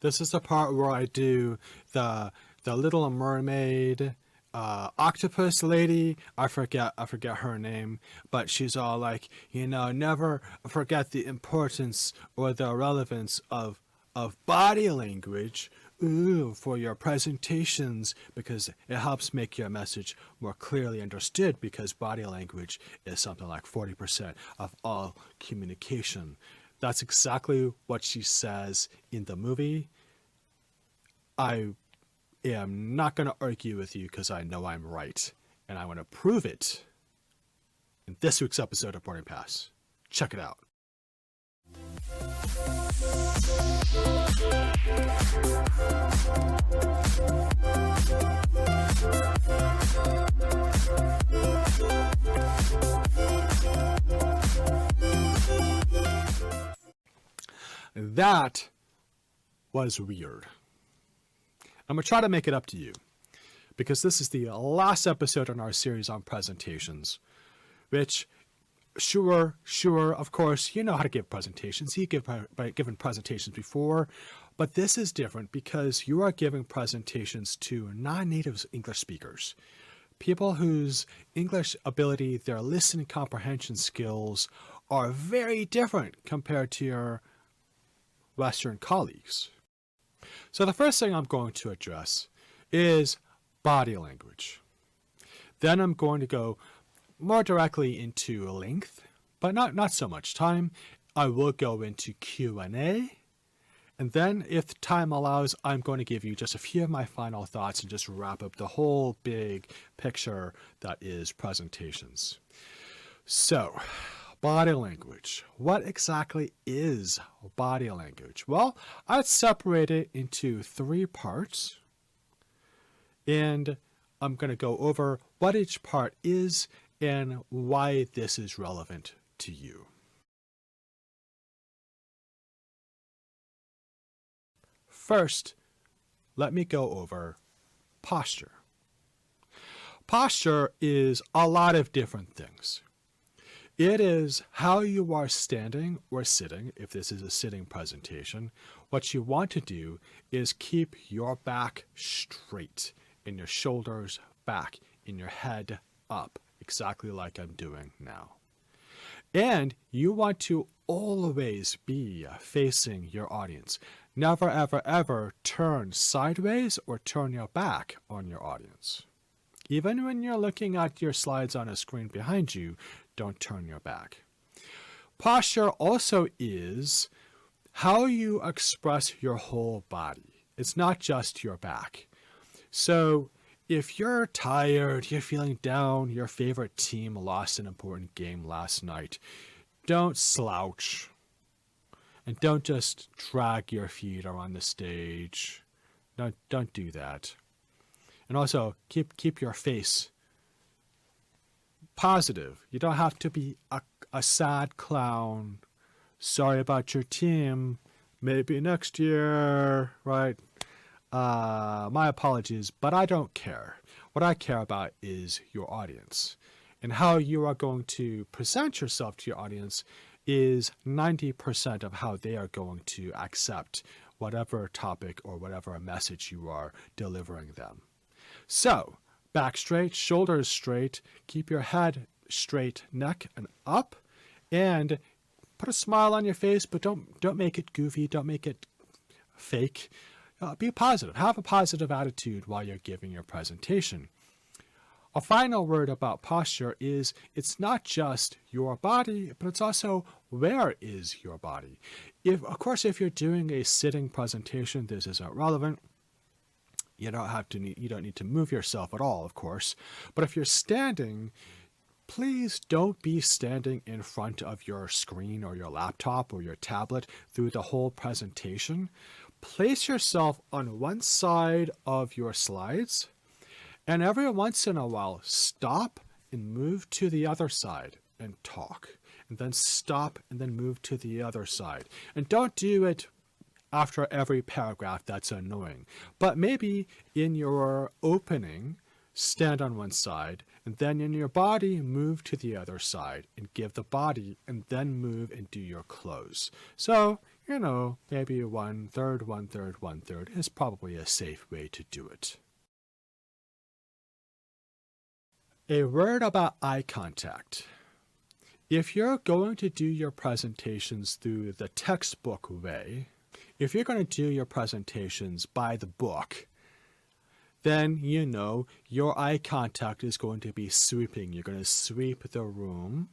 This is the part where I do the Little Mermaid octopus lady. I forget her name, but she's all like, never forget the importance or the relevance of body language for your presentations, because it helps make your message more clearly understood, because body language is something like 40% of all communication. That's exactly what she says in the movie. I am not going to argue with you because I know I'm right, and I want to prove it in this week's episode of Boarding Pass. Check it out. That was weird. I'm going to try to make it up to you, because this is the last episode in our series on presentations, which, sure, of course, you know how to give presentations. You've given presentations before, but this is different because you are giving presentations to non-native English speakers, people whose English ability, their listening comprehension skills are very different compared to your Western colleagues. So the first thing I'm going to address is body language. Then I'm going to go more directly into length, but not so much time. I will go into Q&A. And then, if time allows, I'm going to give you just a few of my final thoughts and just wrap up the whole big picture that is presentations. So, body language. What exactly is body language? Well, I'd separate it into 3 parts, and I'm going to go over what each part is and why this is relevant to you. First, let me go over posture. Posture is a lot of different things. It is how you are standing or sitting. If this is a sitting presentation, what you want to do is keep your back straight and your shoulders back and your head up, exactly like I'm doing now. And you want to always be facing your audience. Never, ever, ever turn sideways or turn your back on your audience. Even when you're looking at your slides on a screen behind you, don't turn your back. Posture also is how you express your whole body. It's not just your back. So if you're tired, you're feeling down, your favorite team lost an important game last night, don't slouch. And don't just drag your feet around the stage. Don't do that. And also, keep your face positive. You don't have to be a sad clown. Sorry about your team. Maybe next year, right? My apologies, but I don't care. What I care about is your audience. And how you are going to present yourself to your audience is 90% of how they are going to accept whatever topic or whatever message you are delivering them. So, back straight, shoulders straight, keep your head straight, neck and up, and put a smile on your face, but don't make it goofy, don't make it fake. Be positive. Have a positive attitude while you're giving your presentation. A final word about posture is it's not just your body, but it's also where is your body. Of course, if you're doing a sitting presentation, this isn't relevant. You don't need to move yourself at all, of course. But if you're standing, please don't be standing in front of your screen or your laptop or your tablet through the whole presentation. Place yourself on one side of your slides, and every once in a while, stop and move to the other side and talk. And then stop and then move to the other side. And don't do it after every paragraph. That's annoying. But maybe in your opening, stand on one side, and then in your body, move to the other side and give the body, and then move and do your close. So, maybe 1/3, 1/3, 1/3 is probably a safe way to do it. A word about eye contact. If you're going to do your presentations through the textbook way, if you're going to do your presentations by the book, then your eye contact is going to be sweeping. You're going to sweep the room,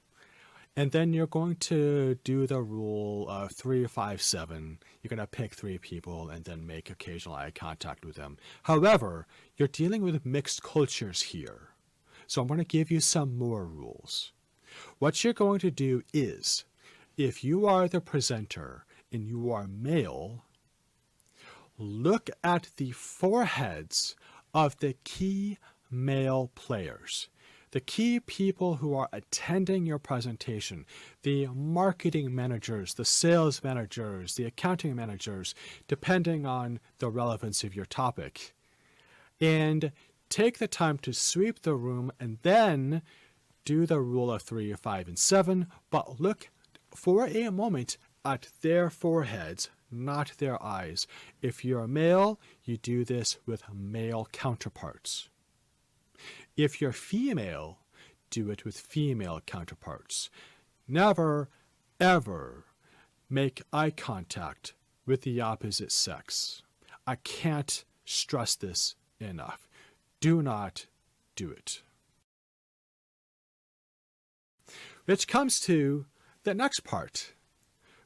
and then you're going to do the rule of 3, 5, 7. You're going to pick 3 people and then make occasional eye contact with them. However, you're dealing with mixed cultures here. So I'm going to give you some more rules. What you're going to do is, if you are the presenter and you are male, look at the foreheads of the key male players, the key people who are attending your presentation, the marketing managers, the sales managers, the accounting managers, depending on the relevance of your topic. And take the time to sweep the room and then do the rule of 3, 5, and 7, but look for a moment at their foreheads, not their eyes. If you're a male, you do this with male counterparts. If you're female, do it with female counterparts. Never, ever make eye contact with the opposite sex. I can't stress this enough. Do not do it. Which comes to the next part,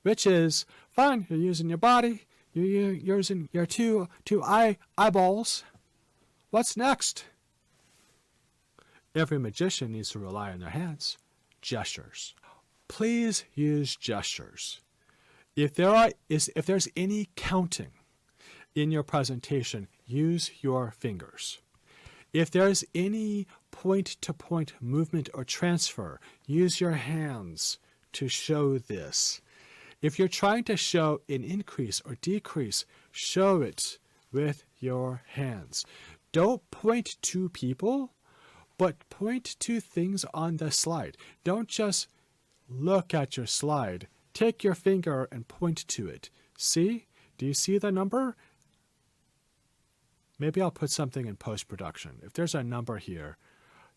which is, fine, you're using your body, you're using your two eyeballs. What's next? Every magician needs to rely on their hands. Gestures. Please use gestures. If there's any counting in your presentation, use your fingers. If there's any point-to-point movement or transfer, use your hands to show this. If you're trying to show an increase or decrease, show it with your hands. Don't point to people, but point to things on the slide. Don't just look at your slide. Take your finger and point to it. See? Do you see the number? Maybe I'll put something in post-production. If there's a number here,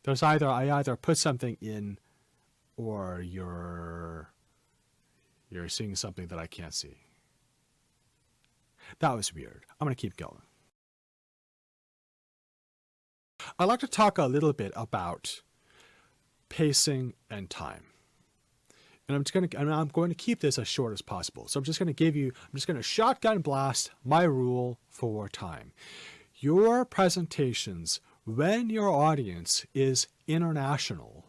I either put something in or you're seeing something that I can't see. That was weird. I'm going to keep going. I'd like to talk a little bit about pacing and time. And I'm going to keep this as short as possible. So I'm just going to shotgun blast my rule for time. Your presentations, when your audience is international,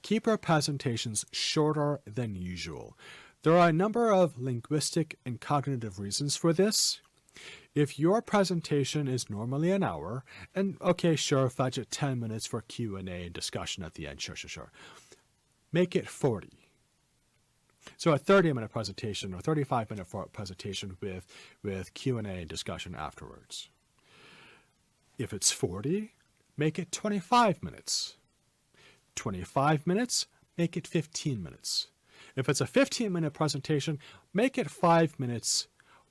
keep your presentations shorter than usual. There are a number of linguistic and cognitive reasons for this. If your presentation is normally an hour, and okay, sure, budget 10 minutes for Q&A and discussion at the end, sure. Make it 40. So a 30-minute presentation or 35-minute presentation with Q&A and discussion afterwards. If it's 40, make it 25 minutes. 25 minutes, make it 15 minutes. If it's a 15-minute presentation, make it 5 minutes,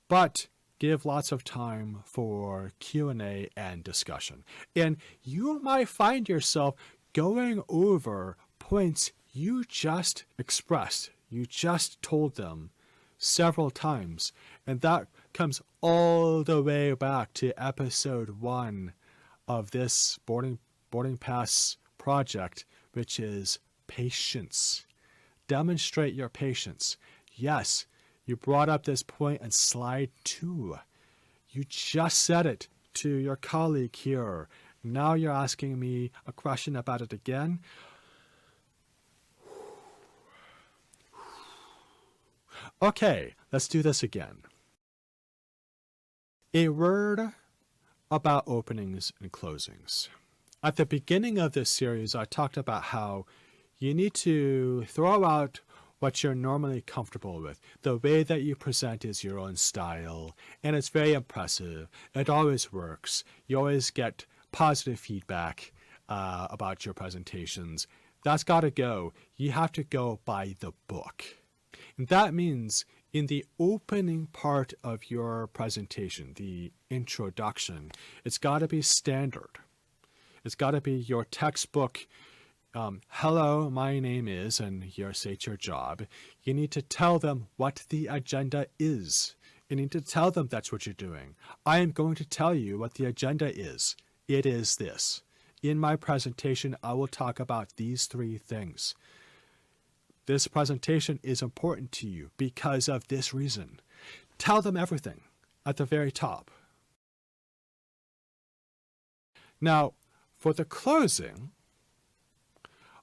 but give lots of time for Q&A and discussion. And you might find yourself going over points you just expressed, you just told them several times. And that comes all the way back to episode 1 of this boarding pass project, which is patience. Demonstrate your patience. Yes, you brought up this point in slide 2. You just said it to your colleague here. Now you're asking me a question about it again. Okay, let's do this again. A word about openings and closings. At the beginning of this series, I talked about how you need to throw out what you're normally comfortable with. The way that you present is your own style, and it's very impressive. It always works. You always get positive feedback about your presentations. That's got to go. You have to go by the book. And that means in the opening part of your presentation, the introduction, it's got to be standard. It's got to be your textbook. Hello, my name is, and here state your job. You need to tell them what the agenda is. You need to tell them that's what you're doing. I am going to tell you what the agenda is. It is this. In my presentation, I will talk about these 3 things. This presentation is important to you because of this reason. Tell them everything at the very top. Now, for the closing,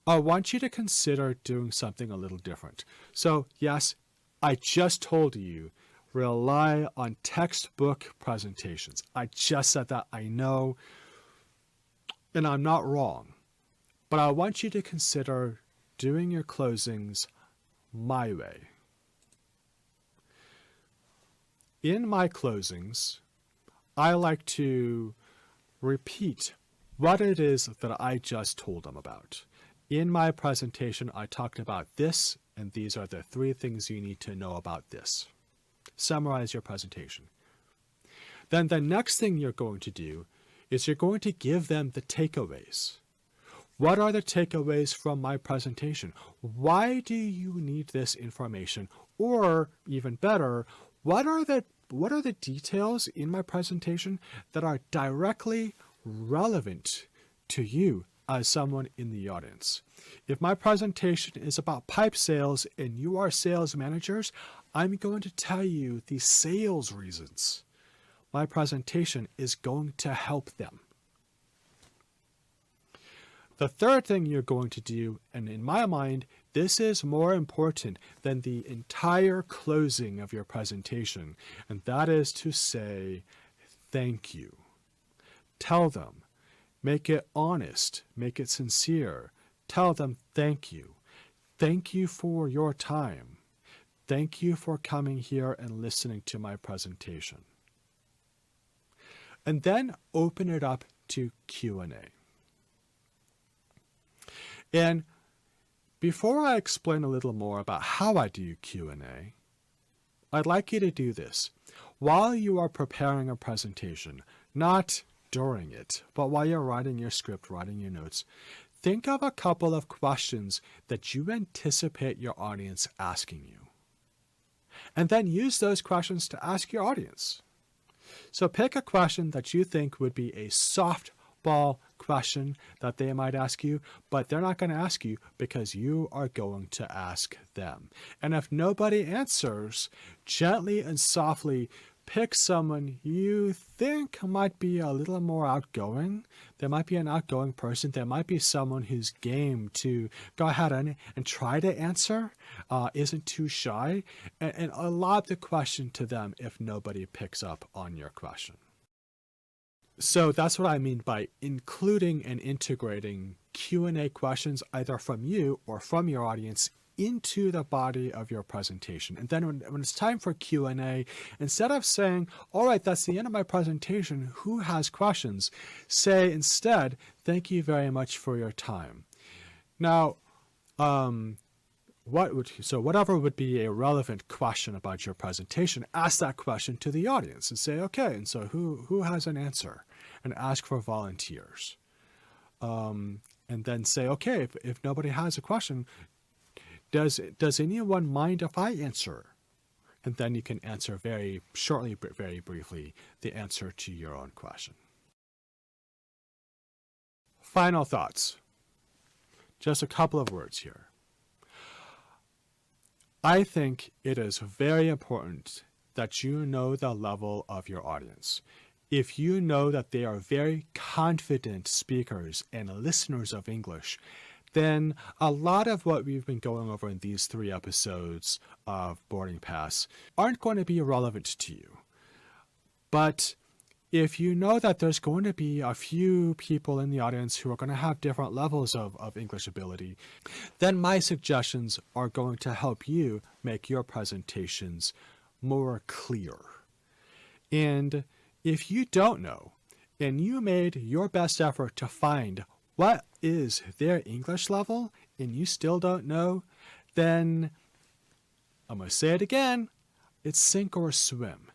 I want you to consider doing something a little different. So, yes, I just told you, rely on textbook presentations. I just said that, I know, and I'm not wrong. But I want you to consider doing your closings my way. In my closings, I like to repeat what it is that I just told them about. In my presentation, I talked about this, and these are the 3 things you need to know about this. Summarize your presentation. Then the next thing you're going to do is you're going to give them the takeaways. What are the takeaways from my presentation? Why do you need this information? Or even better, what are the details in my presentation that are directly relevant to you as someone in the audience? If my presentation is about pipe sales and you are sales managers, I'm going to tell you the sales reasons. My presentation is going to help them. The third thing you're going to do, and in my mind, this is more important than the entire closing of your presentation, and that is to say thank you. Tell them. Make it honest. Make it sincere. Tell them thank you. Thank you for your time. Thank you for coming here and listening to my presentation. And then open it up to Q&A. And before I explain a little more about how I do Q&A, I'd like you to do this. While you are preparing a presentation, not during it, but while you're writing your script, writing your notes, think of a couple of questions that you anticipate your audience asking you. And then use those questions to ask your audience. So pick a question that you think would be a softball question that they might ask you, but they're not going to ask you because you are going to ask them. And if nobody answers, gently and softly pick someone you think might be a little more outgoing. There might be an outgoing person. There might be someone who's game to go ahead and try to answer, isn't too shy, and lob the question to them if nobody picks up on your question. So that's what I mean by including and integrating Q&A questions either from you or from your audience into the body of your presentation. And then when it's time for Q&A, instead of saying, all right, that's the end of my presentation, who has questions? Say instead, thank you very much for your time. Now, whatever would be a relevant question about your presentation, ask that question to the audience and say, okay, and so who has an answer? And ask for volunteers. And then say, okay, if nobody has a question, does anyone mind if I answer? And then you can answer very shortly, but very briefly, the answer to your own question. Final thoughts. Just a couple of words here. I think it is very important that you know the level of your audience. If you know that they are very confident speakers and listeners of English, then a lot of what we've been going over in these 3 episodes of Boarding Pass aren't going to be relevant to you. But if you know that there's going to be a few people in the audience who are going to have different levels of English ability, then my suggestions are going to help you make your presentations more clear. And if you don't know, and you made your best effort to find what is their English level, and you still don't know, then I'm going to say it again. It's sink or swim.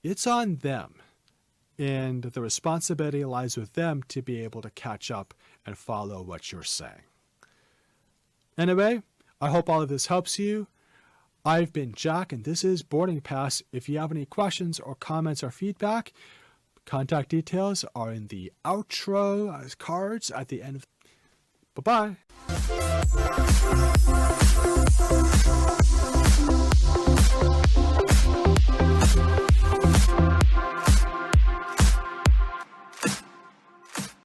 It's on them. And the responsibility lies with them to be able to catch up and follow what you're saying. Anyway, I hope all of this helps you. I've been Jack, and this is Boarding Pass. If you have any questions or comments or feedback, contact details are in the outro cards at the end of. Bye-bye.